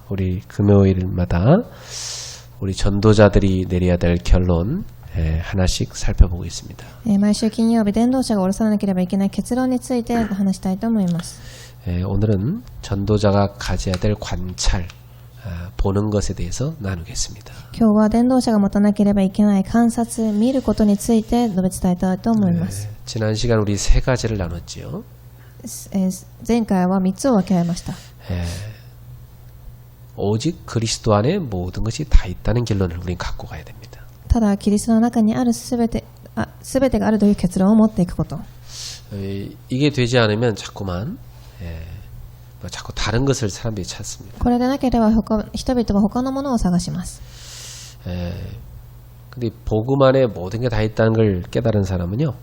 우리 금요일마다 우리 전도자들이 내려야 될 결론 하나씩 살펴보고 있습니다. 毎週金曜日、伝道者が下ろさなければいけない結論について話したいと思います。 오늘은 전도자가 가져야 될 관찰, 보는 것에 대해서 나누겠습니다. 今日は伝道者が持たなければいけない観察、見ることについて述べ伝えたいと思います。 지난 시간 우리 세 가지를 나눴지요. 前回は3つを分け合いました。 오직 그리스도 안에 모든 것이 다 있다는 결론을 우리는 갖고 가야 됩니다. ただキリストの中にあるすべてがあるという結論を持っていくこと。 이게 되지 않으면 자꾸만 자꾸 다른 것을 사람들이 찾습니다. これでなければ人々は他のものを探します。 근데 복음 안에 모든 게 다 있다는 걸 깨달은 사람은요,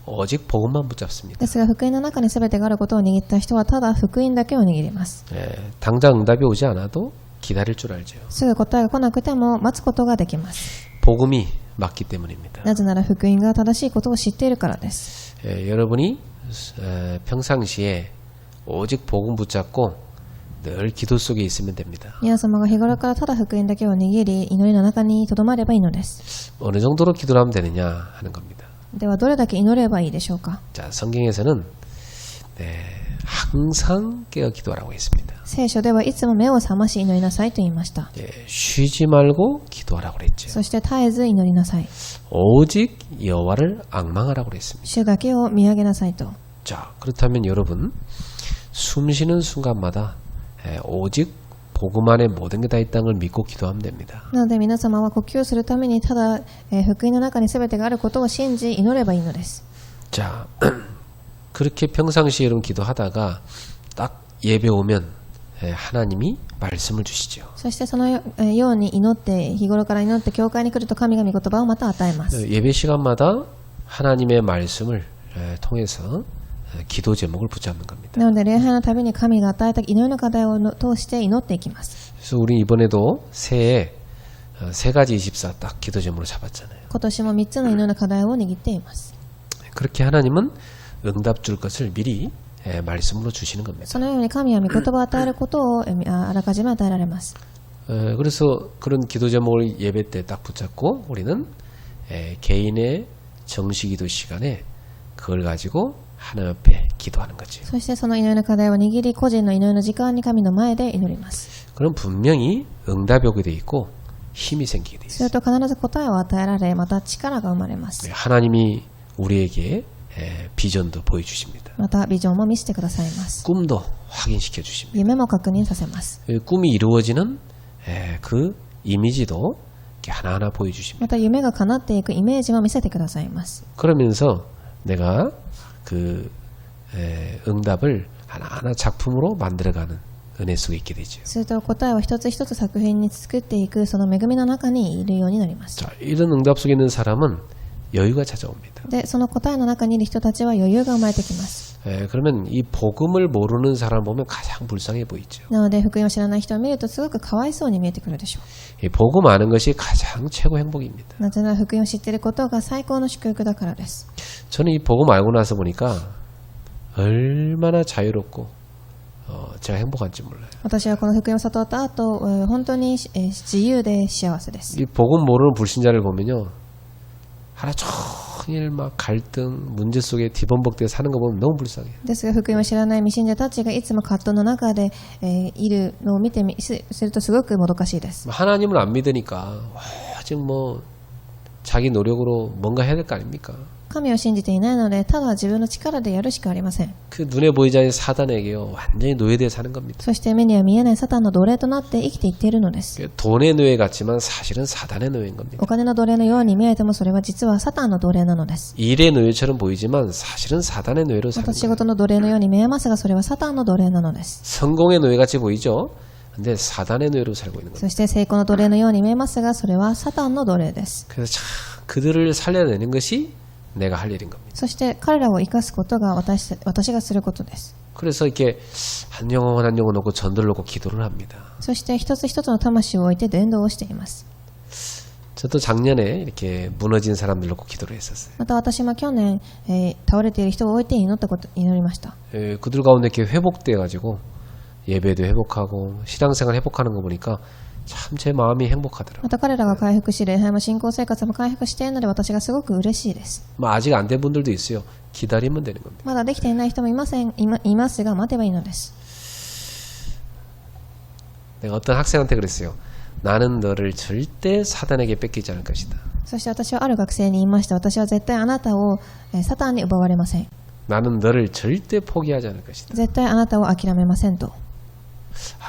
오직 복음만 붙잡습니다. ですが福音の中にすべてがあることを握った人はただ福音だけを握ります。 당장 응답이 오지 않아도 기다릴 줄 알죠. すぐ答えが来なくても待つことができます。 복음이 맞기 때문입니다. なぜなら福音が正しいことを知っているからです。 여러분이 평상시에 오직 복음 붙잡고 늘 기도 속에 있으면 됩니다. 皆様が日頃からただ福音だけを握り祈りの中にとどまればいいのです。 어느 정도로 기도를 하면 되느냐 하는 겁니다. ではどれだけ祈ればいいでしょうか。 자, 성경에서는 항상 깨어 기도하라고 했습니다. 聖書ではいつも目を覚まし祈りなさいと言いました。 쉬지 말고 기도하라고 그랬죠. そして絶えず祈りなさい。 오직 여호와를 앙망하라고 그랬습니다. 主だけを見上げなさいと。 자, 그렇다면 여러분 숨쉬는 순간마다 오직 복음 안에 모든 게 다 있다는 걸 믿고 기도하면 됩니다. なので皆様は呼吸するためにただ福音の中に全てがあることを信じ祈ればいいのです。 자, 그렇게 평상시에 여러분 기도하다가 딱 예배 오면 하나님이 말씀을 주시죠. そしてそのように祈って日頃から祈って教会に来ると神が御言葉をまた与えます。 예배 시간마다 하나님의 말씀을 통해서 기도 제목을 붙잡는 겁니다. なので礼拝のたびに神が与えた祈りの課題を通して祈っていきます。 그래서 우리 이번에도 새해 세 가지 24 딱 기도 제목으로 잡았잖아요. 今年も3つの祈りの課題を握っています。 그렇게 하나님은 응답 줄 것을 미리 말씀으로 주시는 겁니다. そのように神は御言葉を与えることをあらかじめ与えられます。 그래서 그런 기도 제목을 예배 때 딱 붙잡고 우리는 개인의 정시기도 시간에 그걸 가지고 하나님 앞에 기도하는 거죠. そしてその祈りの課題を握り個人の祈りの時間に神の前で祈ります。 그럼 분명히 응답이 오게 돼 있고 힘이 생기게 돼 す 있어요. ると必ず答えを与えられまた力が生まれます。 하나님이 우리에게 비전도 보여주십니다. またビジョンも見せてくださいます。 꿈도 확인시켜 주십니다. 夢も確認させます。 꿈이 이루어지는 그 이미지도 이렇게 하나하나 보여주십니다. また夢が叶っていくイメージも見せてくださいます。 그러면서 내가 그 응답을 하나하나 작품으로 만들어가는 은혜 속에 있게 되죠. すると答えを一つ一つ作品に作っていくその恵みの中にいるようになります。 자, 이런 응답 속에 있는 사람은 여유가 찾아옵니다. で、その答えの中にいる人たちは余裕が生まれてきます。 그러면 이 복음을 모르는 사람 보면 가장 불쌍해 보이죠. なので福音を知らない人を見るとすごくかわいそうに見えてくるでしょ 이 복음 아는 것이 가장 최고 행복입니다. う。なぜなら福音を知っていることが最高の祝福だからです。 저는 이 복음 알고 나서 보니까 얼마나 자유롭고 제가 행복한지 몰라요. 私はこの福音を悟った後、本当に自由で幸せです。 이 복음 모르는 불신자를 보면요, 하루 종일 막 갈등, 문제 속에 뒤범벅대 사는 거 보면 너무 불쌍해요. ですが福音を知らない未信者たちがいつも葛藤の中で、いるのを見てするとすごくもどかしいです。 하나님을 안 믿으니까 지금 뭐 자기 노력으로 뭔가 해야 될 거 아닙니까? 神を信じていないのでただ自分の力でやるしかありません。 그 눈에 보이지 않는 사단에게요, 완전히 노예되어 사는 겁니다. そして目には見えないサタンの奴隷となって生きていっているのです。 돈의 노예 같지만 사실은 사단의 노예인 겁니다. お金の奴隷のように見えてもそれは実はサタンの奴隷なのです。 일의 노예처럼 보이지만 사실은 사단의 노예로 ま 사는 た仕 거예요. 事の奴隷のように見えますがそれはサタンの奴隷なのです。 성공의 노예같이 보이죠? 근데 사단의 노예로 살고 있는 겁니다. そして成功の奴隷のように見えますがそれはサタンの奴隷です。 그래서 참 그들을 살려내는 것이 내가 할 일인 겁니다. そして彼らを生かすことが私がすることです。 그래서 이렇게 한 영혼 한 영혼 놓고 전도를 놓고 기도를 합니다. そして一つ一つの魂を置いて伝道をしています。 저도 작년에 이렇게 무너진 사람들 놓고 기도를 했었어요. また私も去年、倒れている人を置いて祈りました。 그들 가운데 이렇게 회복돼 가지고 예배도 회복하고 신앙생활 회복하는 거 보니까 참 제 마음이 행복하더라고요. また彼らが回復し、礼拝も信仰生活も回復しているので私がすごく嬉しいです。 아직 안 된 분들도 있어요. 기다리면 되는 겁니다. まだできていない人もいますが待てばいいのです。 내가 어떤 학생한테 그랬어요. 나는 너를 절대 사단에게 뺏기지 않을 것이다. そして私はある学生に言いました。私は絶対あなたをサタンに奪われません。 나는 너를 절대 포기하지 않을 것이다. 絶対あなたを諦めませんと。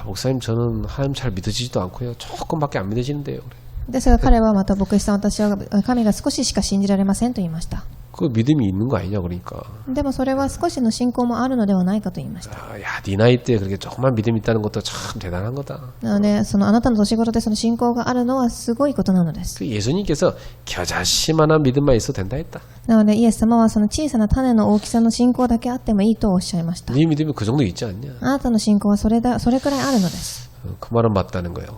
목사님 저는 하나님 잘 믿어지지도 않고요. 조금밖에 안 믿어지는데요. 그래. ですが彼はまた牧師さん、私は神が少ししか信じられませんと言いました。 그 믿음이 있는 거 아니냐 그러니까. でもそれは少しの信仰もあるのではないかと言いました。 야, 네 나이 때 그렇게 조금만 믿음이 있다는 것도 참 대단한 거다. なのであなたの年頃でその信仰があるのはすごいことなのです。 그 예수님께서 겨자씨만한 믿음만 있어도 된다 했다. なのでイエス様はその小さな種の大きさの信仰だけあってもいいとおっしゃいました。 네 믿음이 그 정도 있지 않냐. あなたの信仰はそれくらいあるのです。 그 말은 맞다는 거예요.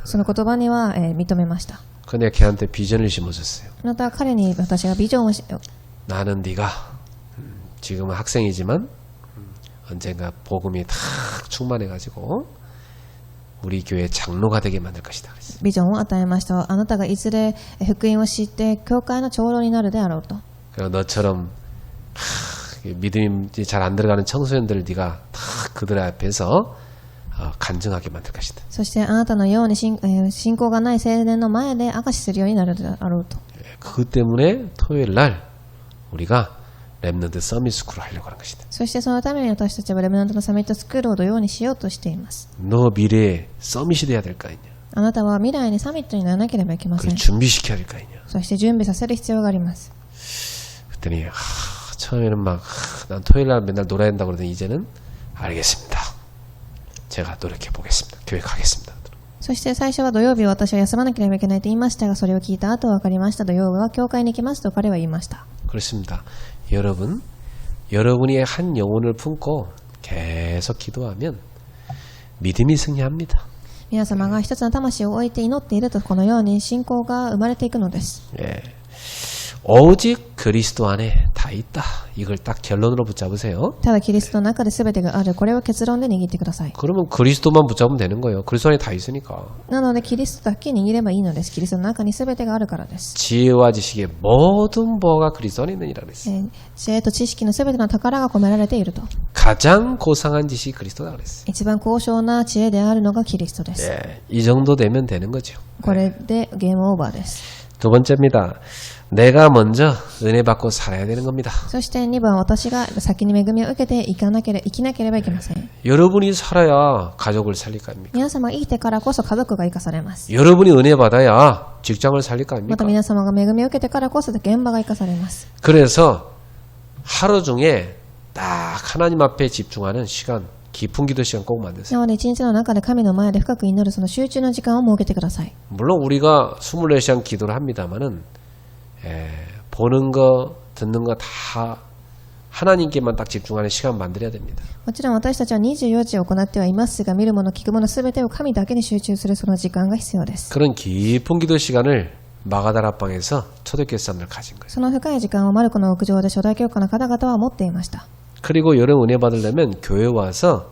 その言葉には認めました。 근데 걔한테 비전을 심어줬어요. また彼に私がビジョンを 나는 네가 지금은 학생이지만 언젠가 복음이 다 충만해가지고 우리 교회 장로가 되게 만들 것이다. 그랬어요. ビジョンを与えました。あなたがいずれ福音を知って教会の長老になるであろうと。 그리고 너처럼 믿음이 잘 안 들어가는 청소년들을 네가 다 그들 앞에서 간증하게 만들 것이다. そしてあなたのように信仰がない青年の前で証しするようになるであろうと。 그 때문에 토요일 날 우리가 랩런트 서밋 스쿨을 하려고 하는 것이다. そしてそのために私たちはレムナントのサミットスクールを土曜にしようとしています。 너 미래에 서밋이 돼야 될 거 아니냐. あなたは未来にサミットにならなければいけませ 그걸 ん。 준비시켜야 될 거 아니냐. そして準備させる必要があります。 그랬더니 처음에는 막 난 토요일 날 맨날 놀아야 된다고 그러더니 이제는 알겠습니다. 제가 노력해 보겠습니다. 교회 가겠습니다. そして最初は土曜日私は休まなければいけないと言いましたが、それを聞いた後分かりました。土曜日は教会に行きますと彼は言いました。 그렇습니다. 여러분이 한 영혼을 품고 계속 기도하면 믿음이 승리합니다. 皆様が一つの魂を置いて祈っていると、このように信仰が生まれていくのです。 예. 오직 그리스도 안에 다 있다. 이걸 딱 결론으로 붙잡으세요. ただキリストの中で全てがある。これを結論で握ってください。 그러면 그리스도만 붙잡으면 되는 거예요. 그리스도 안에 다 있으니까. なのでキリストだけ握ればいいのです。キリストの中に全てがあるからです。 지혜와 지식의 모든 보화가 그리스도 안에 있느니라 그랬어요. 知恵と知識の全ての宝が込められていると。 가장 고상한 지식이 그리스도다 그랬어요. 一番高尚な知恵であるのがキリストです。 예, 이 정도 되면 되는 거죠. これでゲームオーバーです。 두 번째입니다. 내가 먼저 은혜 받고 살아야 되는 겁니다. そして2番、私が先に恵みを受けて生きなければいけません。 여러분이 살아야 가족을 살릴 거 아닙니까? 皆様が生きてからこそ家族が生かされます。 여러분이 은혜 받아야 직장을 살릴 거 ま 아닙니까? た皆様が恵みを受けてからこそ現場が生かされます。 그래서 하루 중에 딱 하나님 앞에 집중하는 시간, 깊은 기도 시간 꼭 만드세요. なので一日の中で神の前で深く祈るその集中の時間を設けてください。 물론 우리가 24시간 기도를 합니다만은 보는 거, 듣는 거 다 하나님께만 딱 집중하는 시간 만들어야 됩니다. もちろん私たちは24時を行ってはいますが、見るもの聞くもの全てを神だけに集中するその時間が必要です。 그런 깊은 기도 시간을 마가다락방에서 초대교회 사람들 가진 거예요. その深い時間をマルコの屋上で初代教科の方々は持っていました。 그리고 여러분 은혜 받으려면 교회 와서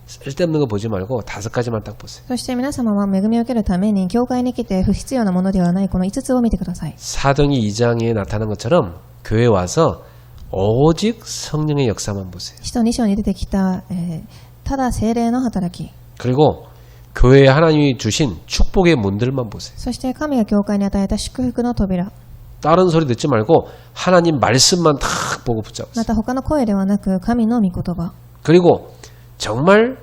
쓸데없는 거 보지 말고 5가지만 딱 보세요. そして皆様は恵みを受けるために教会に来て不必要なものではないこの5つを見てください。 사도행전 2장에 나타난 것처럼 교회 와서 오직 성령의 역사만 보세요. 使徒2章に出てきた、ただ聖霊の働き。 그리고 교회에 하나님이 주신 축복의 문들만 보세요. そして神が教会に与えた祝福の扉。 다른 소리 듣지 말고 하나님 말씀만 탁 보고 붙잡으세요. また他の声ではなく神の御言葉。 그리고 정말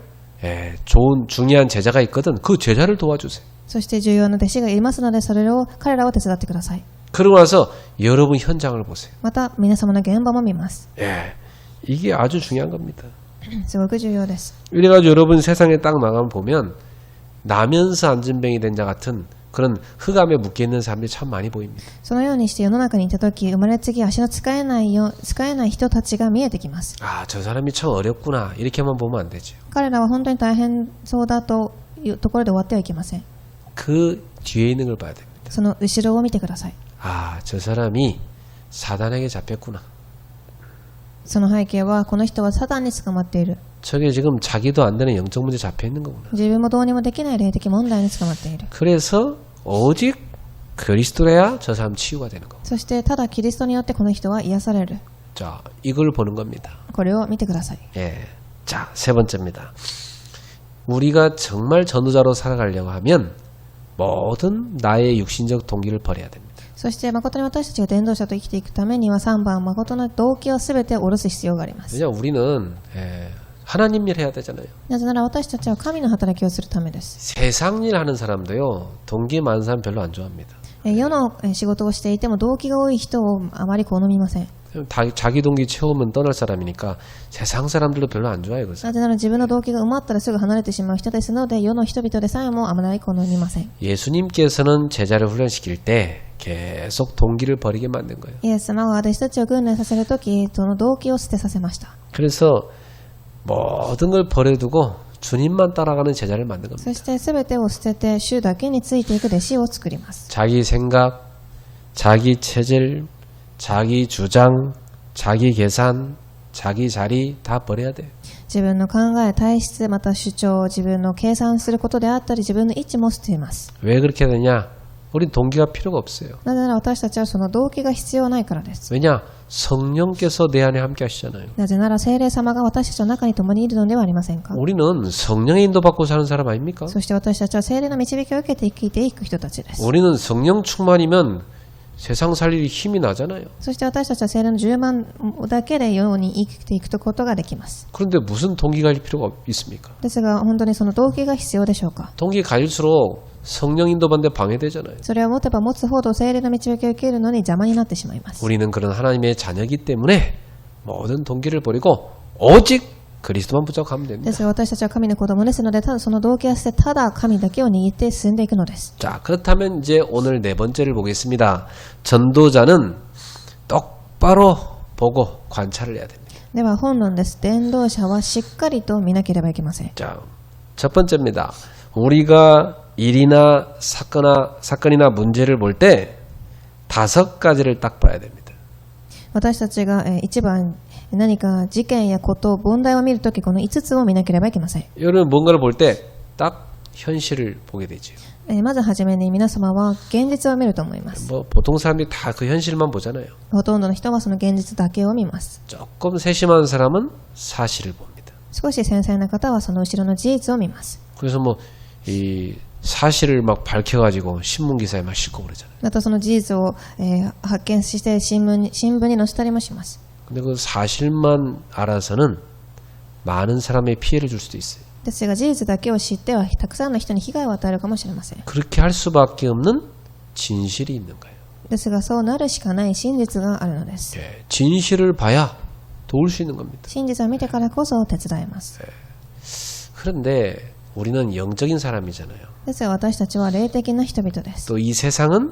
좋은 중요한 제자가 있거든. 그 제자를 도와주세요. そして重要な弟子がいますので彼らを手伝ってください。 그러고 나서 여러분 현장을 보세요. また皆様の現場も見ます。 이게 아주 중요한 겁니다. すごく重要です。 이래가지고 여러분 세상에 딱 나가면 보면 나면서 안전뱅이 된 자 같은 그런 흑암에 묶여있는 사람들이 참 많이 보입니다. そのようにして世の中にいたとき、生まれつき足の使えない人たちが見えてきます。 아, 저 사람이 참 어렵구나. 이렇게만 보면 안 되죠. 彼らは本当に大変そうだというところで終わってはいけません。 그 뒤에 있는 걸 봐야 됩니다. その後ろを見てください。 아, 저 사람이 사단에게 잡혔구나. その背景はこの人はサタンに捕まっている。 저게 지금 자기도 안 되는 영적 문제 잡혀 있는 거구나. 自分もどうにもできない霊的問題に捕まっている。 그래서 오직 그리스도래야 저 사람 치유가 되는 거. そしてただキリストによってこの人は癒される。 자, 이걸 보는 겁니다. これを見てください。 예. 자, 세 번째입니다. 우리가 정말 전도자로 살아가려고 하면 모든 나의 육신적 동기를 버려야 됩니다. そして誠に私たちが伝道者と生きていくためには3番誠の動機をすべて下ろす必要があります。 왜냐 우리는 하나님 일 해야 되잖아요. なぜなら私たちは神の働きをするためです。 세상 일 하는 사람도요. 동기 많은 사람 별로 안 좋아합니다. 世の仕事をしていても動機が多い人をあまり好みません。 자기 동기 채우면 떠날 사람이니까 세상 사람들도 별로 안 좋아해요. 그래서 なぜなら自分の動機が埋まったらすぐ離れてしまう人ですので世の人々でさえもあまり好みません。 예수님께서는 제자를 훈련시킬 때 계속 동기를 버리게 만든 거예요. イエス様が私たちを訓練させるときその動機を捨てさせました。 그래서 모든 걸 버려두고 주님만 따라가는 제자를 만든 겁니다. そして全てを捨てて主だけについていく弟子を作ります。 자기 생각, 자기 체질, 자기 주장, 자기 계산, 자기 자리 다 버려야 돼요. 自分の考え、体質、また主張、自分の計算することであったり自分の位置も捨ています。 왜 그렇게 되냐? 우린 동기가 필요가 없어요. なぜなら私たちはその動機が必要ないからです。 왜냐? 성령께서 내 안에 함께 하시잖아요. なぜなら聖霊様が私たちの中に共にいるのではありませんか。 우리는 성령의 인도받고 사는 사람 아닙니까? そして私たちは聖霊の導きを受けて生きていく人たちです。 우리는 성령 충만이면 세상 살 일이 힘이 나잖아요. そして私たちは聖霊の充満だけで世に生きていくことができます。 그런데 무슨 동기 가질 필요가 있습니까? ですが本当にその動機が必要でしょうか。 동기 가질수록 성령 인도받는데 방해되잖아요. それを持てば持つほど聖霊の導きを受けるのに邪魔になってしまいます。 우리는 그런 하나님의 자녀이기 때문에 모든 동기를 버리고 오직 그리스도만 붙잡고 가면 で 됩니다. すが私たちは神の子供ですので、ただその動機は捨て、ただ神だけを握って進んでいくのです。 자, 그렇다면 이제 오늘 네 번째를 보겠습니다. 전도자는 똑바로 보고 관찰을 해야 됩니다. では本論です。伝道者はしっかりと見なければいけません。 자, 첫 번째입니다. 우리가 일이나 사건이나 문제를 볼 때 5가지를 딱 봐야 됩니다. 私たちが一番何か事件やこと問題を見るときこの5つを見なければいけません。 여러분 뭔가를 볼 때 딱 현실을 보게 되죠. まずはじめに皆様は現実を見ると思います。 뭐 보통 사람들이 다 그 현실만 보잖아요. ほとんどの人はその現実だけを見ます。 조금 세심한 사람은 사실을 봅니다. 少し繊細な方はその後ろの事実を見ます。 그래서 뭐 이 사실을 막 밝혀가지고 신문 기사에 막 싣고 그러잖아요. またその事実を発見して新聞に載せたりもします。 근데 그 사실만 알아서는 많은 사람의 피해를 줄 수도 있어요. ですが事実だけを知ってはたくさんの人に被害を与えるかもしれません。 그렇게 할 수밖에 없는 진실이 있는 거예요. ですがそうなるしかない真実があるのです。 예, 진실을 봐야 도울 수 있는 겁니다. 真実を見てからこそ手伝えます。 그런데 우리는 영적인 사람이잖아요. ですが私たちは霊的な人々です。 또 이 세상은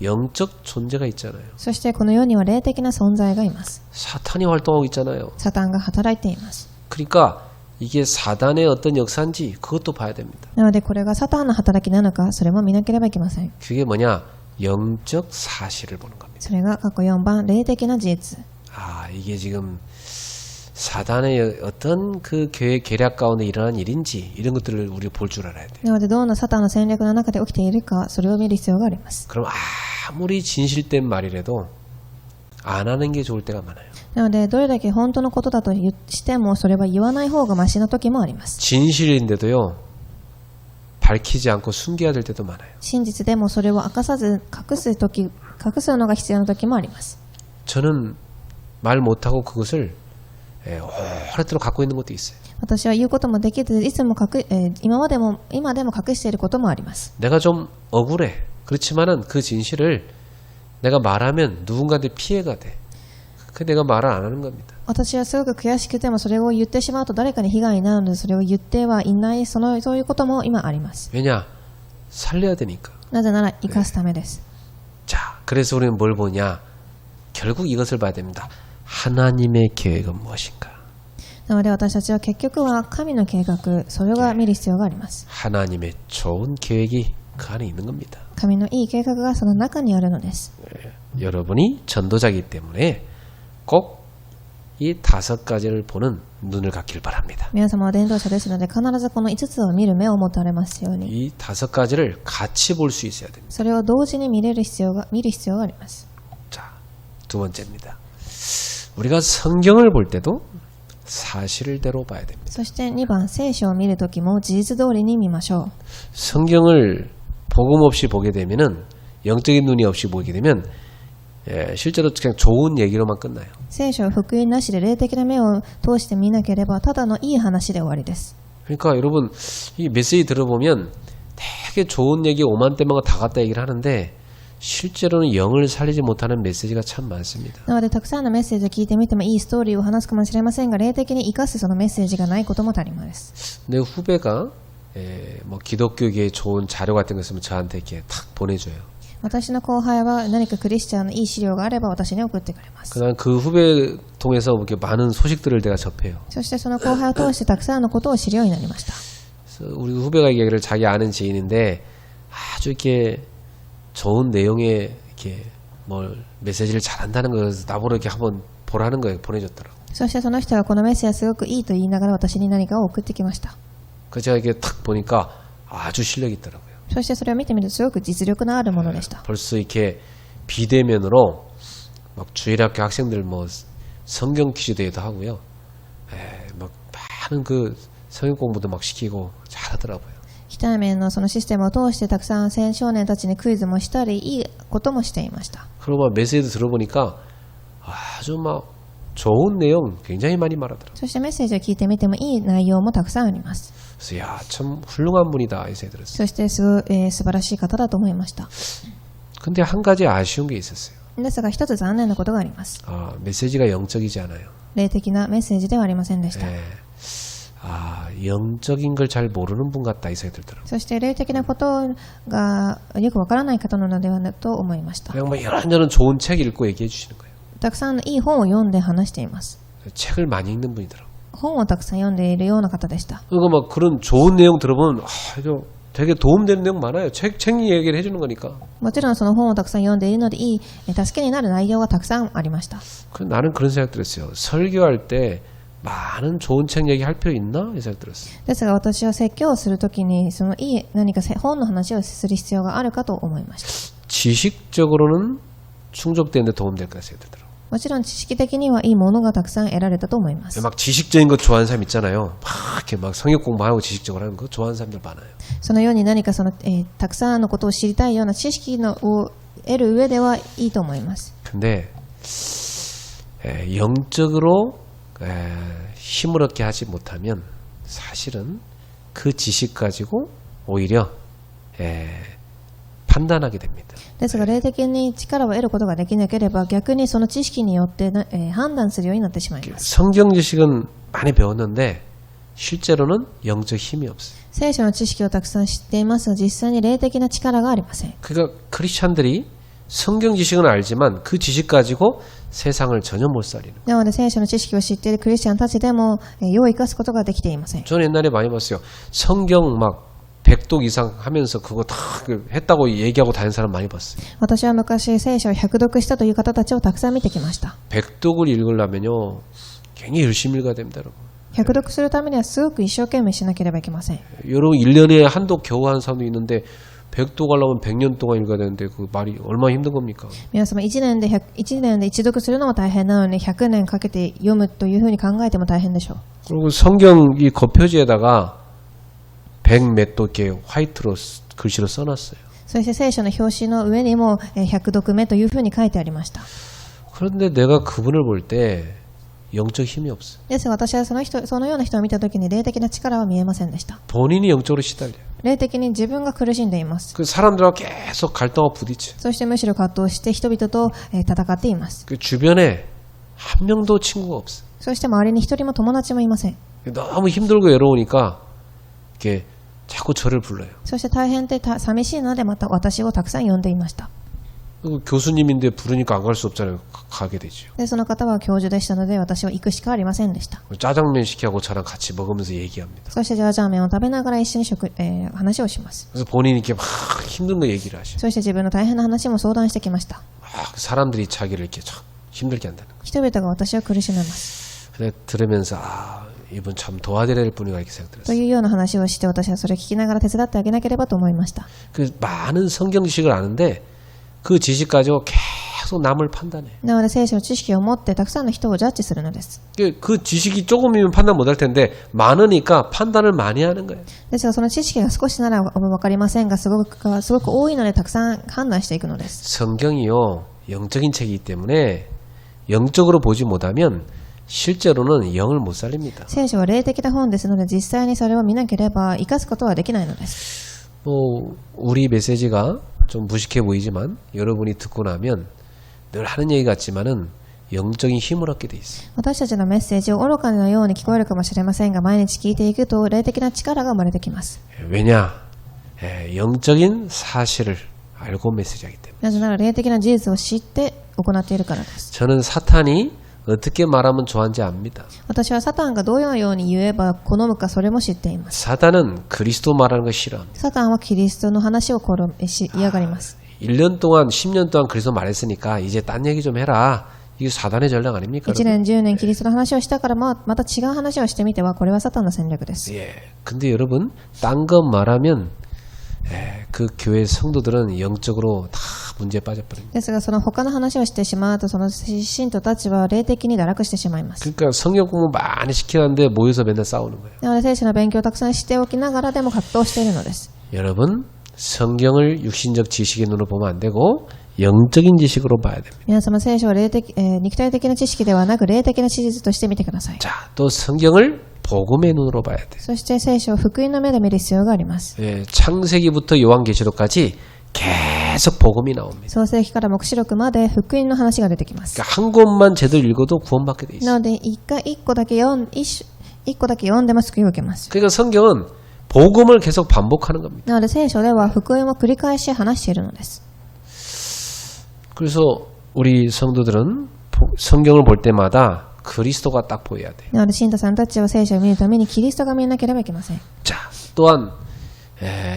영적 존재가 있잖아요. そしてこの世には霊的な存在がいます。 사탄이 활동하고 있잖아요. サタンが働いています。 그러니까 이게 사단의 어떤 역사인지 그것도 봐야 됩니다. なのでこれがサタンの働きなのかそれも見なければいけません。 그게 뭐냐? 영적 사실을 보는 겁니다. それが過去4番霊的な事実。 아, 이게 지금 사단의 어떤 그 계획 계략 가운데 일어난 일인지 이런 것들을 우리가 볼 줄 알아야 돼요. なのでどんなサタンの戦略の中で起きているかそれを見る必要があります。 그럼 아무리 진실된 말이라도 안 하는 게 좋을 때가 많아요. なのでどれだけ本当のことだとしてもそれは言わない方がマシな時もあります。 진실인데도요. 밝히지 않고 숨겨야 될 때도 많아요. 真実でもそれを明かさず隠すのが必要な時もあります。 저는 말 못하고 그것을 오랫도록 갖고 있는 것도 있어요. 私は言うこともできずいつも今でも隠していることもあります。 내가 좀 억울해. 그렇지만은 그 진실을 내가 말하면 누군가한테 피해가 돼. 그 내가 말을 안 하는 겁니다. 私はすごく悔しくてもそれを言ってしまうと誰かに被害になるのでそれを言ってはいないそういうことも今あります。 왜냐? 살려야 되니까. なぜなら生かすためです。 자, 그래서 우리는 뭘 보냐? 결국 이것을 봐야 됩니다. 하나님의 계획은 무엇인가? なので私たちは結局は神の計画それが見る必要があります。 하나님의 좋은 계획이 그 안에 있는 겁니다. 神のいい計画がその中にあるのです。 여러분이 전도자이기 때문에 꼭 이 5가지를 보는 눈을 갖길 바랍니다. 皆様は伝道者ですので、必ずこの5つを見る目を持たれますように。 이 5가지를 같이 볼 수 있어야 됩니다. それを同時に見る必要があります。 자, 두 번째입니다. 우리가 성경을 볼 때도 사실대로 봐야 됩니다. そして2番、聖書を見るときも事実通りに見ましょう。 성경을 복음 없이 보게 되면은 영적인 눈이 없이 보게 되면 실제로 그냥 좋은 얘기로만 끝나요. 聖書を福音なしで霊的な目を通して見なければただのいい話で終わりです。 그러니까 여러분 이 메시지 들어보면 되게 좋은 얘기 5만 대만 다 갖다 얘기를 하는데 실제로는 영을 살리지 못하는 메시지가 참 많습니다. なのでたくさんのメッセージを聞いてみてもいいストーリーを話すかもしれませんが、霊的に生かすそのメッセージがないことも足りまです。 내 후배가 뭐 기독교계에 좋은 자료 같은 거 있으면 저한테 이렇게 탁 보내줘요. 私の後輩は何かクリスチャンのいい資料があれば私に送ってくれます。 그다음 그 후배 통해서 이렇게 많은 소식들을 내가 접해요. そしてその後輩を通してたくさんのことを知るようになりました。 그래서 우리 후배가 얘기를 자기 아는 지인인데 아주 이렇게 좋은 내용의 이렇게 뭘 메시지를 잘한다는 걸 나보러 이렇게 한번 보라는 거예요. 보내줬더라고. そしてその人がこのメッセージはすごくいいと言いながら私に何かを送ってきました。 그 제가 이렇게 탁 보니까 아주 실력 있더라고요. そしてそれを見てみるとすごく実力のあるものでした。 벌써 이렇게 비대면으로 막 주일학교 학생들 뭐 성경 퀴즈 대회도 하고요. 막 많은 그 성경 공부도 막 시키고 잘하더라고요. 非対面のそのシステムを通してたくさん青少年たちにクイズもしたりいいこともしていました。 그러고 막 메시지도 들어보니까 아주 막 좋은 내용 굉장히 많이 말하더라고요. そしてメッセージを聞いてみてもいい内容もたくさんあります。 그래서 야, 참 훌륭한 분이다 이 생각이 들었어요. そして素晴らしい方だと思いました。 근데 한 가지 아쉬운 게 있었어요. ですが一つ残念なことがあります。 메시지가 영적이지 않아요. 霊的なメッセージではありませんでした。 영적인 걸 잘 모르는 분 같다 이 생각이 들더라고요. そして霊的なことがよくわからない方なのではないと思いました。 그냥 뭐 이런저런 좋은 책 읽고 얘기해 주시는 거예요. たくさんのいい本を読んで話しています。 책을 많이 읽는 분이더라고요. 本をたくさん読んでいるような方でした。 그러니까 막 그런 좋은 내용 들어보면 이거 되게 도움되는 내용 많아요. 책 얘기를 해주는 거니까. もちろんその本をたくさん読んでいるのでいい助けになる内容がたくさんありました。 나는 그런 생각 들었어요. 설교할 때 많은 좋은 책 얘기할 필요 있나? 이 생각 들었어요. ですが私は説教をするときにそのいい何か本の話をする必要があるかと思いました。 지식적으로는 충족되는데 도움될 것 같아요. 들더라고요. もちろん知識的にはいいものがたくさん得られたと思います。 막 지식적인 것 좋아하는 사람 있잖아요. 막 이렇게 막 성역 공부하고 지식적으로 하는 거 좋아하는 사람들 많아요. そのように何かたくさんのことを知りたいような知識を得る上ではいいと思います。 근데 영적으로 힘을 얻게 하지 못하면 사실은 그 지식 가지고 오히려 판단하게 됩니다. ですが霊的に力を得ることができなければ逆にその知識によって判断するようになってしまいます。 성경 지식은 많이 배웠는데 실제로는 영적 힘이 없어요. 聖書の知識をたくさん知っていますが実際に霊的な力がありません。 그러니까 크리스찬들이 성경 지식은 알지만 그 지식 가지고 세상을 전혀 못 살리는. なので聖書の知識を知っているクリスチャンたちでも世を生かすことができていません。 저는 옛날에 많이 봤어요. 성경 막 100독 이상 하면서 그거 다 했다고 얘기하고 다니는 사람 많이 봤어요. 私は昔聖書を100読したという方たちをたくさん見てきました。 100독을 읽으려면요 굉장히 열심히 읽어야 됩니다, 여러분. 100読するためにはすごく一生懸命しなければいけません。 여러분 1년에 한독 겨우 하는 사람도 있는데 100독 하려면 100년 동안 읽어야 되는데 그 말이 얼마나 힘든 겁니까? 皆様1年で1読するのも大変なのに100年かけて読むというふうに考えても大変でしょう。 그리고 성경 이 겉표지에다가 100 몇 독 이렇게 화이트로 글씨로 써놨어요. そして聖書の表紙の上にも100読目というふうに書いてありました。 그런데 내가 그분을 볼 때 영적 힘이 없어요. ですが私はそのような人を見たときに霊的な力は見えませんでした。 본인이 영적으로 시달려요. 霊的に自分が苦しんでいます。 그 사람들하고 계속 갈등하고 부딪혀. そしてむしろ葛藤して人々と戦っています。 그 주변에 한 명도 친구가 없어요. そして周りに一人も友達もいません。 너무 힘들고 외로우니까 이렇게 자꾸 저를 불러요. そして大変で寂しいのでまた私をたくさん呼んでいました。 교수님인데 부르니까 안 갈 수 없잖아요. 가게 되죠. でその方は教授でしたので私は行くしかありませんでした。 짜장면 시켜고 저랑 같이 먹으면서 얘기합니다. そしてジャージャー麺を食べながら一緒に話をします。 그래서 본인이 이렇게 막 힘든 거 얘기를 하셔. そして自分の大変な話も相談してきました。 사람들이 자기를 이렇게 참 힘들게 한다는 거. 人々が私を苦しめます。 그래 들으면서 이분 참 도와드려야 될 분이가 이렇게 と 생각들었어요. いうような話をして私はそれを聞きながら手伝ってあげなければと思いました。 그 많은 성경 지식을 아는데 그 지식 가지고 계속 남을 판단해. なので聖書の知識を持ってたくさんの人をジャッジするのです。 그 지식이 조금이면 판단 못할 텐데 많으니까 판단을 많이 하는 거예요. ですがその知識が少しなら分かりませんがすごく多いのでたくさん判断していくのです。 성경이요 영적인 책이기 때문에 영적으로 보지 못하면 실제로는 영을 못 살립니다. 聖書は霊的な本ですので実際にそれを見なければ生かすことはできないのです。 뭐 우리 메시지가 좀 무식해 보이지만 여러분이 듣고 나면 늘 하는 얘기 같지만은 영적인 힘을 얻게 돼 있어요. 私たちのメッセージを愚かのように聞こえるかもしれませんが毎日聞いていくと霊的な力が生まれてきます。 왜냐? 영적인 사실을 알고 메시지하기 때문에. なぜなら霊的な事実を知って行っているからです。 저는 사탄이 어떻게 말하면 좋아하는지 압니다. 私はサタンがどのように言えば好むかそれも知っています。 사탄은 그리스도 말하는 거 싫어합니다. サタンはキリストの話を嫌がります。 1년 동안 10년 동안 그리스도 말했으니까 이제 딴 얘기 좀 해라. 이게 사단의 전략 아닙니까? 1年10年キリストの話をしたからまた違う話をしてみてはこれはサタンの戦略です。 예. 근데 여러분 딴 거 말하면 그 교회 성도들은 영적으로 다 문제에 빠져버립니다. ですがその他の話をしてしまうとその信徒たちは霊的に堕落してしまいます。 그러니까 성경 공부 많이 시키는데 모여서 맨날 싸우는 거예요. なので聖書の勉強をたくさんしておきながらでも葛藤しているのです。 여러분 성경을 육신적 지식의 눈으로 보면 안 되고 영적인 지식으로 봐야 됩니다. 皆様聖書は肉体的な知識ではなく霊的な事実として見てください。 자, 또 성경을 복음의 눈으로 봐야 돼요. そして聖書を福音の目で見る必要があります。 예, 창세기부터 요한계시록까지 계속 복음이 나옵니다. 創世記から黙示録まで福音の話が出てきます。 그러니까 한 권만 제대로 읽어도 구원받게 돼 있어요. なので一個だけ読んでも救いを受けます。 그러니까 성경은 복음을 계속 반복하는 겁니다. なので聖書では福音を繰り返し話しているのです。 그래서 우리 성도들은 성경을 볼 때마다 그리스도가 딱 보여야 돼요. なので信徒さんたちは聖書を見るためにキリストが見えなければいけません。 자, 또한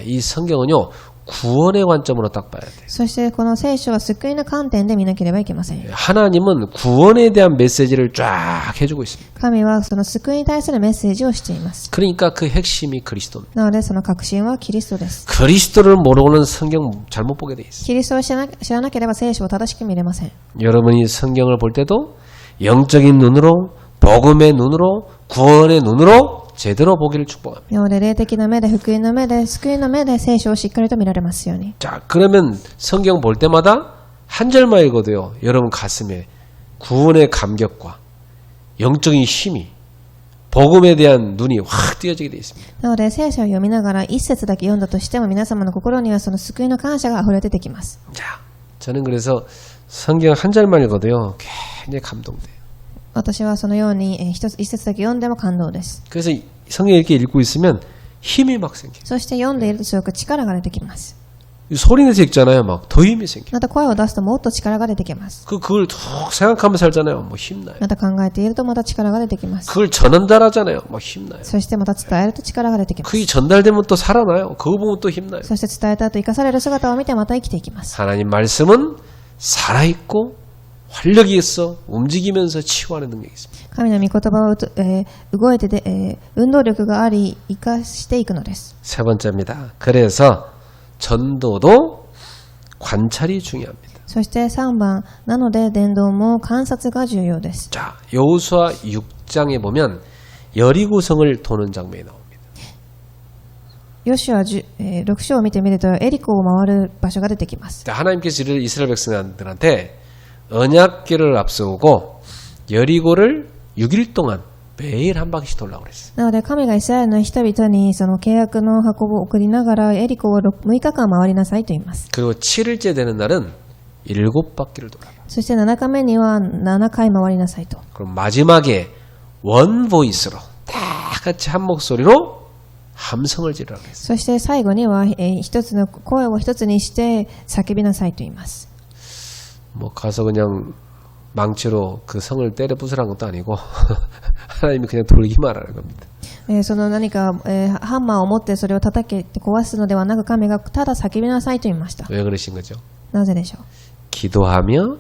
이 성경은요 구원의 관점으로 딱 봐야 돼요. そしてこの聖書は救いの観点で見なければいけません。 하나님은 구원에 대한 메시지를 쫙 해주고 있습니다. 神はその救いに対するメッセージをしています。 그러니까 그 핵심이 그리스도입니다. なのでその核心はキリストです。 그리스도를 모르고는 성경 잘못 보게 돼 있어요. キリストを知らなければ聖書を正しく見れません。 여러분이 성경을 볼 때도 영적인 눈으로 복음의 눈으로 구원의 눈으로 제대로 보기를 축복합니다. なので霊的な目で福音の目で救いの目で聖書をしっかりと見られますように。 자, 그러면 성경 볼 때마다 한 절만 읽어도요. 여러분 가슴에 구원의 감격과 영적인 힘이 복음에 대한 눈이 확 띄어지게 되어 있습니다. なので聖書を読みながら一節だけ読んだとしても皆様の心にはその救いの感謝が溢れ出てきます。 자, 저는 그래서 성경 한 절만 읽어도요. 굉장히 감동돼요. 私はそのように一節だけ読んでも感動です。 그래서 성경 이렇게 읽고 있으면 힘이 막 생겨요. そして読んでいるとすごく力が出てきます。 소리 내서 읽잖아요. 막 더 힘이 생겨요. また声を出すともっと力が出てきます。 그걸 툭 생각하면서 살잖아요. 뭐 힘나요. また考えているとまた力が出てきます。 그걸 전달하잖아요. 막 힘나요. そしてまた伝えると力が出てきます。 그게 전달되면 또 살아나요. 그거 보면 또 힘나요. そして伝えた後生かされる姿を見てまた生きていきます。 하나님 말씀은 살아있고 활력이 있어 움직이면서 치유하는 능력이 있습니다. 神の御言葉を動いて運動力があり生かしていくのです。 세 번째입니다. 그래서 전도도 관찰이 중요합니다. そして3番なので伝道も観察が重要です。 자, 여호수아 6장에 보면 여리고성을 도는 장면이 나옵니다. ヨシュア6章を見てみるとエリコを回る場所が出てきます。 하나님께서 이스라엘 백성들한테 언약궤를 앞세우고 여리고를 6일 동안 매일 한 바퀴씩 돌라고 그랬어요. なので神がイスラエルの人々にその契約の箱を送りながらエリコを6日間回りなさいと言います。 그리고 7일째 되는 날은 7바퀴를 돌아라. そして7日目には7回回りなさいと。 그럼 마지막에 원 보이스로 다 같이 한 목소리로 함성을 지르라고 그랬어요. そして最後には一つの声を一つにして叫びなさいと言います。 뭐 가서 그냥 망치로 그 성을 때려 부수라는 것도 아니고 하나님이 그냥 돌기만 하는 겁니다. その何かハンマーを持ってそれを叩けて壊すのではなく神がただ叫びなさいと言いました。 왜 그러신 거죠? なぜでしょう。 기도하며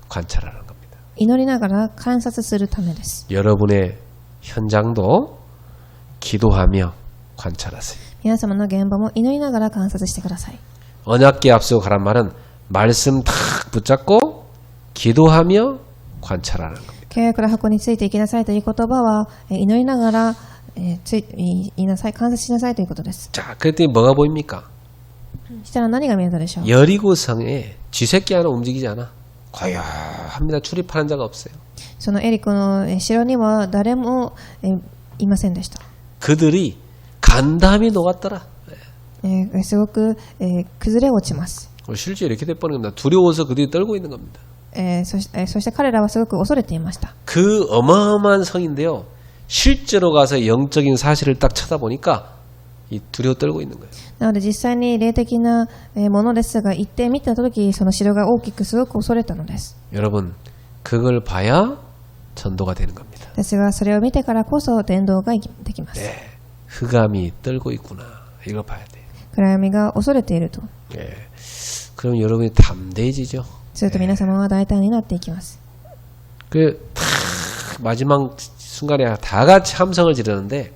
관찰하는 겁니다. 祈りながら観察するためです。 여러분의 현장도 기도하며 관찰하세요. 皆様の現場も祈りながら観察してください。 언약궤 앞서고 가란 말은 말씀 탁 붙잡고 기도하며 관찰하는 겁니다. 契約の箱についていきなさいという言葉は、祈りながら、いなさい、観察しなさいということです。 자, 그랬더니 뭐가 보입니까? したら何が見えたでしょう。 여리고성에 쥐새끼 하나 움직이지 않아. 고요합니다. 출입하는 자가 없어요. そのエリコの城には誰もいませんでした。 그들이 간담이 녹았더라. すごく崩れ落ちます。 실제 이렇게 돼버린 겁니다. 두려워서 그들이 떨고 있는 겁니다. そして彼らはすごく恐れていました。 그 어마어마한 성인데요. 실제로 가서 영적인 사실을 딱 쳐다보니까 이 두려워 떨고 있는 거예요. なので実際に霊的なものですが、行ってみたとき、その城が大きくすごく恐れたのです。 여러분, 그걸 봐야 전도가 되는 겁니다. ですが、それを見てからこそ伝道ができます。 네, 흑암이 떨고 있구나. 이걸 봐야 돼요. 暗闇が恐れていると。 네, 그럼 여러분이 담대해지죠. すると皆様は大胆になっていきます。 마지막 순간에 다 같이 함성을 지르는데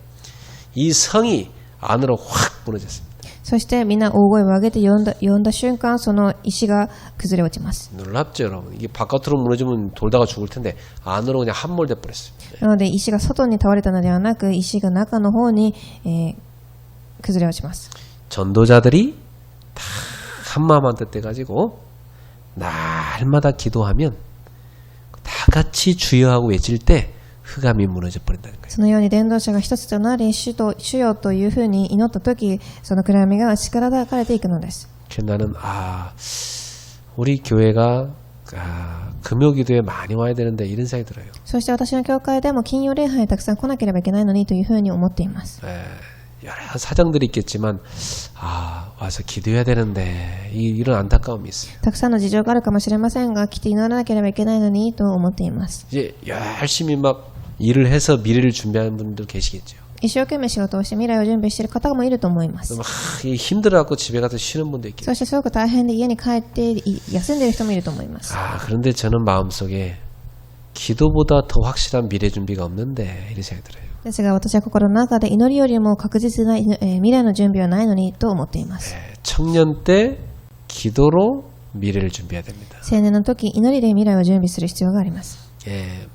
이 성이 안으로 확 무너졌습니다. そしてみんな大声を上げて呼んだ瞬間、その石が崩れ落ちます。 놀랍죠, 여러분. 이게 바깥으로 무너지면 돌다가 죽을 텐데 안으로 그냥 함몰돼 버렸어요. なので石が外に倒れたのではなく、石が中の方に、崩れ落ちます。 전도자들이 다 한마음 한뜻 돼가지고 날마다 기도하면 다 같이 주여하고 외칠 때 흑암이 무너져 버린다는 거예요. そのように伝道者が一つとなり、主よというふうに祈ったとき、その暗闇が力だかれていくのです。 나는 우리 교회가 금요기도에 많이 와야 되는데 이런 생각이 들어요. そして私の教会でも金曜礼拝にたくさん来なければいけないのにというふうに思っています。 여러 사정들이 있겠지만 와서 기도해야 되는데 이런 안타까움이 있어요. たくさんの事情があるかもしれませんが、来て祈らなければいけないのにと思っています。 이제 열심히 막 일을 해서 미래를 준비하는 분들 계시겠죠. 一生懸命仕事をして未来を準備している方もいると思います。 막 힘들어갖고 집에 가서 쉬는 분도 있겠죠. そしてすごく大変で家に帰って休んでいる人もいると思います。 그런데 저는 마음속에 기도보다 더 확실한 미래 준비가 없는데 이런 생각이 들어요. ですが私は心の中で祈りよりも確実な未来の準備はないのにと思っています。 청년 때 기도로 미래를 준비해야 됩니다. 青年の時、祈りで未来を準備する必要があります。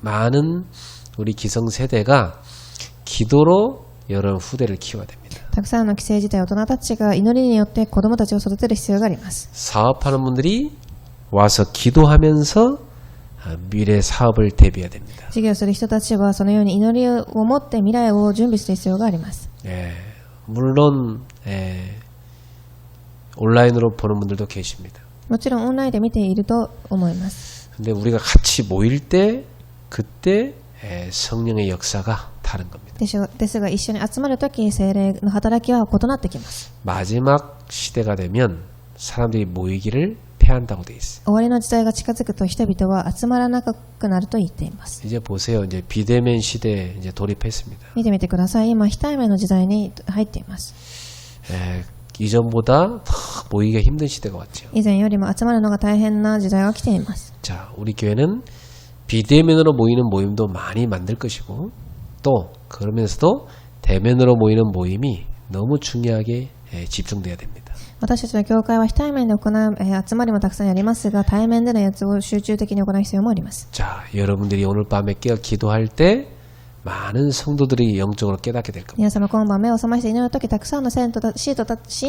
많은 우리 기성세대가 기도로 여러 후대를 키워야 됩니다. たくさんの既成時代大人たちが祈りによって子供たちを育てる必要があります。 사업하는 분들이 와서 기도하면서 미래 사업을 대비해야 됩니다. 事業する人たちはそのように祈りを持って未来を準備する必要があります。 물론 온라인으로 보는 분들도 계십니다. もちろんオンラインで見ていると思います。 근데 우리가 같이 모일 때 그때 성령의 역사가 다른 겁니다. ですが一緒に集まるとき、聖霊の働きは異なってきます。 마지막 시대가 되면 사람들이 모이기를 패한다고 돼 있어요. 終わりの時代が近づくと人々は集まらなくなると言っています。 이제 보세요. 이제 비대면 시대에 이제 돌입했습니다. 見てみてください。今非対面の時代に入っています。 이전보다 더 모이기가 힘든 시대가 왔죠. 以前よりも集まるのが大変な時代が来ています。 자, 우리 교회는 비대면으로 모이는 모임도 많이 만들 것이고 또 그러면서도 대면으로 모이는 모임이 너무 중요하게 집중돼야 됩니다. 私たちの教会は非対面で行う集まりもたくさんありますが、対面でのやつを集中的に行う必要もあります。 자, 여러분들이 오늘 밤에 깨어 기도할 때 많은 성도들이 영적으로 깨닫게 될 겁니다. 皆様今晩目を覚まして祈るとき、たくさんの信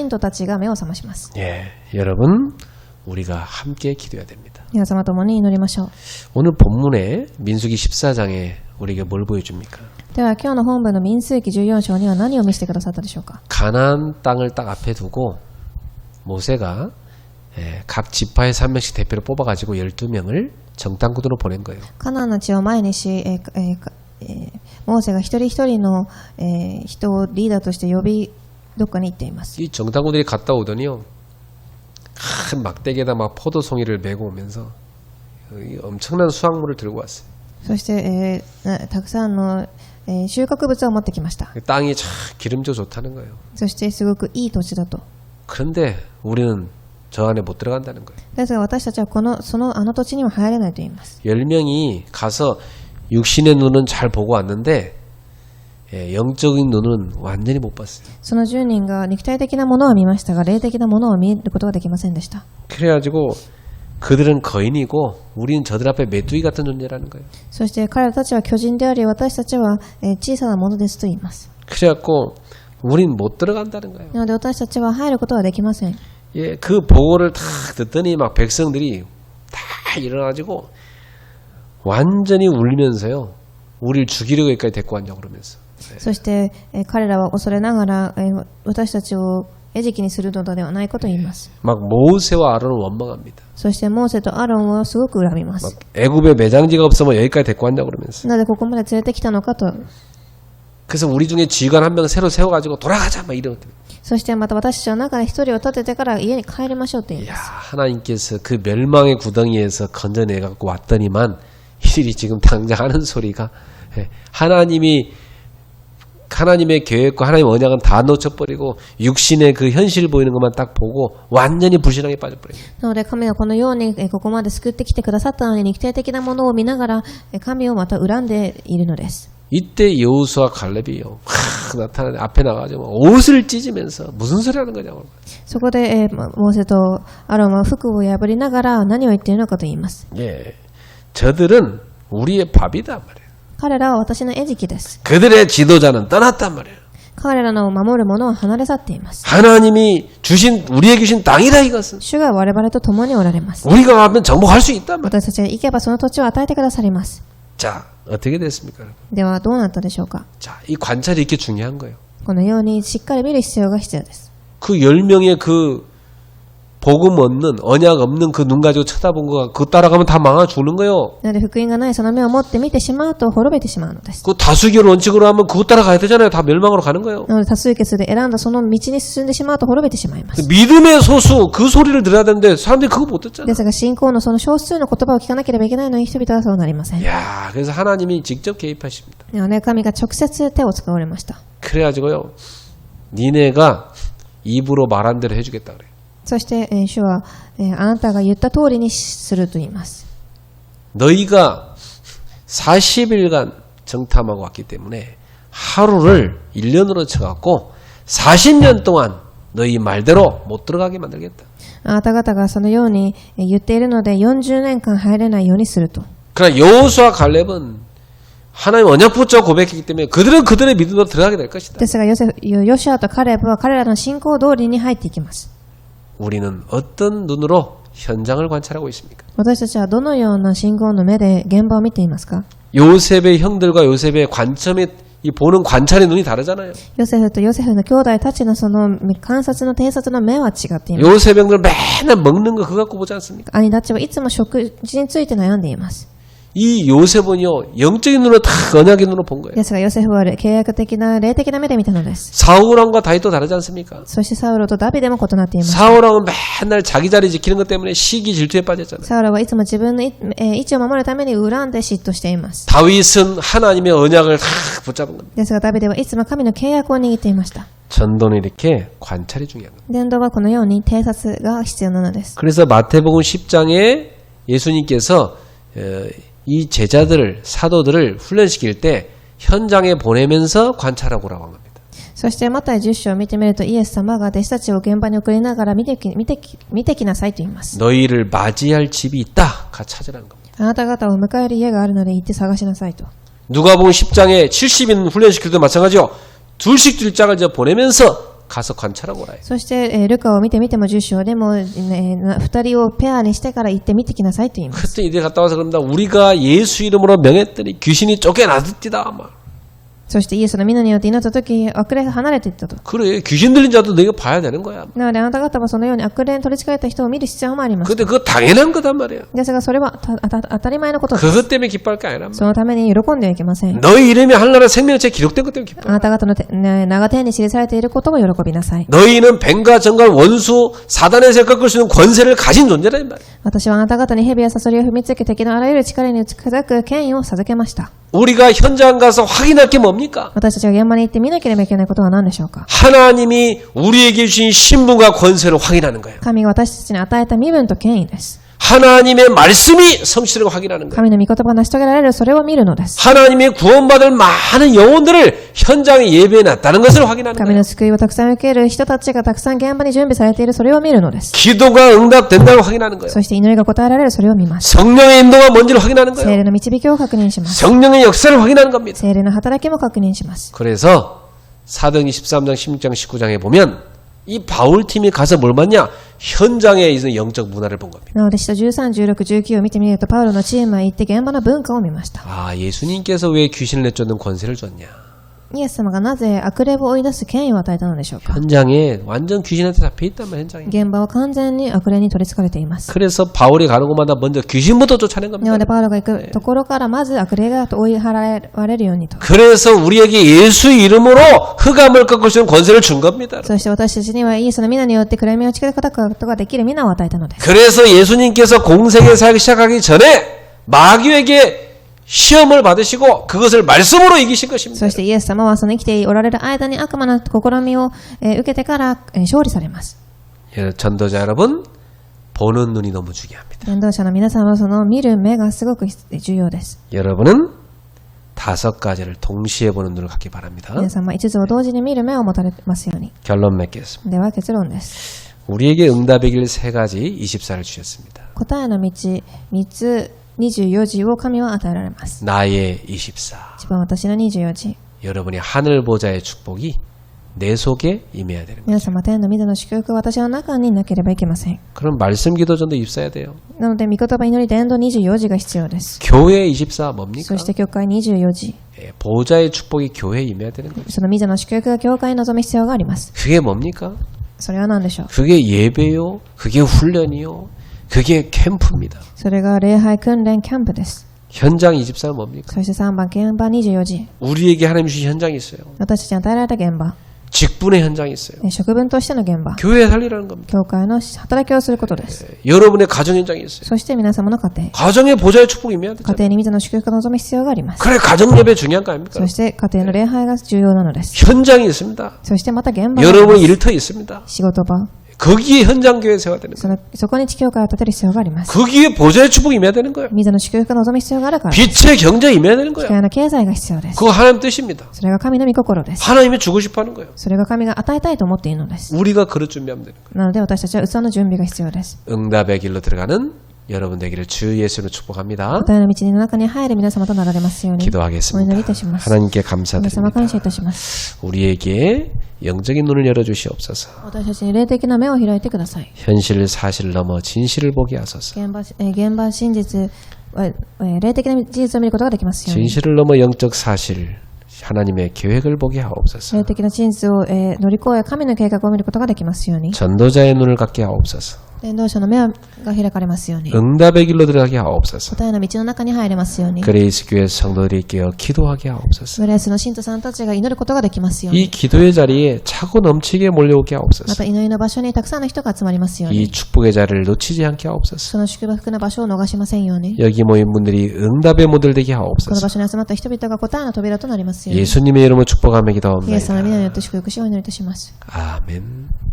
徒たちが目を覚まします。 여러분 우리가 함께 기도해야 됩니다. 皆様ともに祈りましょう。 오늘 본문에 민수기 14장에 우리에게 뭘 보여줍니까? では今日の本文の民数記14章には何を見せてくださったでしょうか。 가나안 땅을 딱 앞에 두고 모세가 각 지파에서 한 명씩 대표를 뽑아가지고 12명을 정탐꾼으로 보낸 거예요. カナンの地を前にし、モーセが一人一人の、人をリーダーとして呼びどっかに行っています。 이 정탐꾼들이 갔다 오더니요, 큰 막대기에다 막 포도송이를 메고 오면서 엄청난 수확물을 들고 왔어요. そして、たくさんの、収穫物を持ってきました。 땅이 참 기름져 좋다는 거예요. そしてすごくいい土地だと。 그런데 우리는 저 안에 못 들어간다는 거예요. ですが私たちはあの土地には入れないと言います。 10명이 가서 육신의 눈은 잘 보고 왔는데 영적인 눈은 완전히 못 봤어요. その10人が肉体的なものは見ましたが、霊的なものを見ることができませんでした。 그래가지고 그들은 거인이고 우리는 저들 앞에 메뚜기 같은 존재라는 거예요. そして彼らたちは巨人であり、私たちは小さなものですと言います。 그래갖고 우린 못 들어간다는 거예요. なので私たちは入ることはできません。 예, 그 보고를 다 듣더니 막 백성들이 다 일어나가지고 완전히 울면서요. 우리를 죽이려고 여기까지 데리고 왔냐고 그러면서. そして彼らは恐れながら私たちを餌食にするのではないかと言います。 막 모세와 아론을 원망합니다. そしてモーセとアロンをすごく恨みます。 막 애굽에 매장지가 없으면 여기까지 데리고 왔냐고 그러면서. なぜここまで連れてきたのかと。 그래서 우리 중에 지휘관 한 명 새로 세워가지고 돌아가자 막 이러거든. そしてまた私たちの中で一人を立ててから家に帰りましょうと言いま 야, す。 하나님께서 그 멸망의 구덩이에서 건져내갖고 왔더니만 이들이 지금 당장 하는 소리가 하나님의 계획과 하나님의 언약은 다 놓쳐버리고 육신의 그 현실 보이는 것만 딱 보고 완전히 불신앙에 빠져버려요. なので神はこのようにここまで救ってきてくださったのに肉体的なものを見ながら神をまた恨んでいるのです。 이때 여호수아 갈렙이요 나타나는데 앞에 나가가지고 옷을 찢으면서 무슨 소리 하는 거냐고. そこでモーセとアロンは服を破りながら何を言っているのかと言います。 예, 저들은 우리의 밥이다 말이에요. 彼らは私の餌食です。 그들의 지도자는 떠났단 말이에요. 彼らの守る者は離れ去っています。 하나님이 주신 우리에게 주신 땅이다 이것은. 主が我々と共におられます。 우리가 가면 정복할 수 있단 말이에요. 私たちが行けばその土地を与えてくださります。 자, 어떻게 됐습니까? ではどうなったでしょうか。 자, 이 관찰이 이렇게 중요한 거예요. このようにしっかり見る必要が必要です。 그 10명의 그 복음 없는 언약 없는 그 눈 가지고 쳐다본 거 그거 따라가면 다 망아 죽는 거예요. なので福音がないその目を持って見てしまうと滅びてしまうのです。 그 다수결 원칙으로 하면 그거 따라가야 되잖아요. 다 멸망으로 가는 거예요. なので多数決で選んだその道に進んでしまうと滅びてしまいます。 믿음의 소수 그 소리를 들어야 되는데 사람들이 그거 못 듣잖아. ですが信仰のその少数の言葉を聞かなければいけないのに人々はそうなりません。 야, 그래서 하나님이 직접 개입하십니다. なので神が直接手を使われました。 그래가지고요, 니네가 입으로 말한 대로 해주겠다 그래. そして主はあなたが言った通りにすると言います。 너희가 40일간 정탐하고 왔기 때문에 하루를 1년으로 쳐갖고 40년 동안 너희 말대로 못 들어가게 만들겠다. あなた方がそのように言っているので40年間入れないようにすると。 그러나 여호수아 갈렙은 하나님 언약 붙잡고 고백했기 때문에 그들은 그들의 믿음으로 들어가게 될 것이다. ですがヨシュアとカレブは彼らの信仰通りに入っていきます。 우리는 어떤 눈으로 현장을 관찰하고 있습니까? 私たちはどのような信仰の目で現場を見ていますか？ 요셉의 형들과 요셉의 관점에 이 보는 관찰의 눈이 다르잖아요. ヨセフとヨセフの兄弟たちのその観察の偵察の目は違っています。 요셉 형들 맨날 먹는 거 그거 갖고 보지 않습니까? 兄たちはいつも食事について悩んでいます。 이 요셉은요 영적인 눈으로 다 언약의 눈으로 본 거예요. ですがヨセフは契約的な霊的な目で見たのです。 사울왕과 다윗도 다르지 않습니까? そしてサウロとダビデも異なっています。 사울왕은 맨날 자기 자리 지키는 것 때문에 시기 질투에 빠졌잖아요. サウロはいつも自分の位置を守るために恨んで嫉妬しています。 다윗은 하나님의 언약을 다 붙잡은 겁니다. ですがダビデはいつも神の契約を握っていました。 전도는 이렇게 관찰이 중요한 겁니다. 伝道はこのように偵察が必要なのです。 그래서 마태복음 10장에 예수님께서 이 제자들을 사도들을 훈련시킬 때 현장에 보내면서 관찰하고라고 한 겁니다. そしてマタイ10章を見てみるとイエス様が弟子たちを現場に送りながら見てきなさいと言います。 너희를 맞이할 집이 있다. 가 찾으라는 겁니다. あなた方を迎える家があるので行って探しなさいと。 누가복음 10장에 70인 훈련시킬 때도 마찬가지요. 둘씩 둘짝을 보내면서 가서 관찰하고 오라. そしてルカを見てみても10章でも2人をペアにしてから行って見てきなさいと言います。 그때 이들 갔다 와서 그럽니다. 우리가 예수 이름으로 명했더니 귀신이 쫓겨나듣디다. 막. そしてイエスの皆によって祈った時悪霊が離れていったと。 그래 귀신 들린 자도 너희가 봐야 되는 거야. なのであなた方はそのように悪霊に取り憑かれた人を見る必要もあります。 근데 그거 당연한 거단 말이야. ですがそれは当たり前のことです。 그것 때문에 기뻐할 게 아니란 そのために喜んではいけません。 말이야. 너희 이름이 하늘나라 생명체에 기록된 것 때문에 기뻐. あなた方の名が天に記されていることを喜びなさい。 너희는 뱀과 정갈 원수 사단에서 꺾을 수 있는 권세를 가진 존재란 말이야. 私はあなた方に蛇やサソリを踏みつけ敵のあらゆる力に打ち砕く権威を授けました。 우리가 현장 가서 확인할 게 뭡니까? 私たちが現場に行って見なければいけないことは何でしょうか。 하나님이 우리에게 주신 신분과 권세를 확인하는 거예요. 神が私たちに与えた身分と権威です。 하나님의 말씀이 성취되는 걸 확인하는 거예요. 神の御言葉が成し遂げられる、それを見るのです。 하나님의 구원받을 많은 영혼들을 현장에 예배해 놨다는 것을 확인하는 神 거예요. の救いをたくさん受ける人たちがたくさん現場に準備されている、それを見るのです。 기도가 응답된다는 걸 확인하는 거예요. そして祈りが答えられる、それを見ます。 성령의 인도가 뭔지를 확인하는 聖 거예요. 霊の導きを確認します。 성령의 역사를 확인하는 겁니다. 聖霊の働きも確認します。 그래서 사도행전 13장, 16장, 19장에 보면 이 바울팀이 가서 뭘 봤냐? 현장에 있는 영적 문화를 본 겁니다. なので、使徒13、16、19を見てみると、パウロのチームは行って現場の文化を見ました。 아, 예수님께서 왜 귀신을 내쫓는 권세를 줬냐? イエス様がなぜ悪霊を追い出す権威を与えたのでしょうか。 현장에 완전 귀신한테 잡혀 있단 말이에요. 현장에. 現場は完全に悪霊に取り憑かれています。 그래서 바울이 가는 곳마다 먼저 귀신부터 쫓아낸 な 겁니다. ので、パウロが行くところからまず悪霊が追い払われるようにと。 그래서 우리에게 예수 이름으로 흑암을 꺾을 수 있는 권세를 준 겁니다. そして私たちにはイエスの皆によって暗闇を打ち砕くことができる皆を与えたのです。 그래서 예수님께서 공생의 사역을 시작하기 전에 마귀에게 시험을 받으시고 그것을 말씀으로 이기신 것입니다. そしてイエス様はその生きておられる間に悪魔の試みを受けてから勝利されます。 전도자 여러분, 보는 눈이 너무 중요합니다. 伝道者の皆さんはその見る目がすごく重要です。 여러분은 5가지를 동시에 보는 눈을 갖기 바랍니다. 皆様5つを同時に見る目を持たれますように。 결론 맺겠습니다. では結論です。 우리에게 응답의 길 3가지 24를 주셨습니다. 答えの道3つ24時を神は与えられます。 나의 24. 一番私の24時。 여러분이 하늘 보좌의 축복이 내 속에 임해야 되는 거예요. 皆様天の御座の祝福は私の中になければいけません。 그럼 말씀 기도전도 입사해야 돼요. なので御言葉祈り伝道24時が必要です。 교회 24 뭡니까? そして教会24時。 예, 보좌의 축복이 교회에 임해야 되는 거예요. その御座の祝福が教会に臨む必要があります。 그게 뭡니까? それは何でしょう。 그게 예배요. 그게 훈련이요. 그게 캠프입니다. それが礼拝訓練キャンプです。 현장 24는 뭡니까? そして3番現場24時。 우리에게 하나님 주신 현장이 있어요. 私たちに与えられた現場。 직분의 현장이 있어요. 職分としての現場。 교회 살리라는 겁니다. 教会の働きをすることです。 여러분의 가정 현장이 있어요. そして皆様の家庭。 가정의 보좌의 축복이 임해야 家 되잖아요. 庭に御座の祝福が望む必要があります。 그래 가정 예배 중요한 거 아닙니까? そして家庭の礼拝が重要なのです。 현장이 있습니다. そしてまた現場があり 여러분 ます。 일터 있습니다. 仕事場。 거기에 현장 교회 세워야 되는 거예요. そこに地教会を建てる必要があります。 거기에 보좌의 축복이 임해야 되는 거예요. 御座の祝福が望む必要があるから。 빛의 경제 임해야 되는 機 거예요. 会の経済が必要です。 그거 하나님 뜻입니다. それが神の御心です。 하나님이 주고 싶어 하는 거예요. それが神が与えたいと思っているのです。 우리가 그릇 준비하면 되는 거예요. なので私たちは器の準備が必要です。 응답의 길로 들어가는 여러분 되기를 주 예수로 축복합니다. 答えの道の中に入る皆様となられますように。お祈りい 기도하겠습니다. たします。 하나님께 皆様 감사드립니다. 感謝いたします。 우리에게 영적인 눈을 열어주시옵소서. 私たちに霊的な目を開いてください。 현실 사실을 넘어 진실을 보게 하소서. 現場真実、霊的な事実を見ることができますように。 진실을 넘어 영적 사실, 하나님의 계획을 보게 하옵소서. 霊的な真実を乗り越え神の計画を見ることができますように。 전도자의 눈을 갖게 하옵소서. 伝道者の目が開かれますように。 응답의 길로 들어가게 하옵소서. 答えの道の中に入れますように。 그레이스 교회 성도들이 깨어 기도하게 하옵소서. グレースの信徒さんたちが祈ることができますよう 이 に。 기도의 자리에 차고 넘치게 몰려오게 ま 하옵소서. た祈りの場所にたくさんの人が集まりますように。 이 축복의 자리를 놓치지 않게 하옵소서. その祝福の場所を逃しませんように。 여기 모인 분들이 응답의 모델 되게 この 하옵소서. 場所に集まった人々が答えの扉となりますように。 예수님의 이름으로 축복하며 イエス様の皆に 기도합니다. よって祝福しお祈りいたします。 아멘.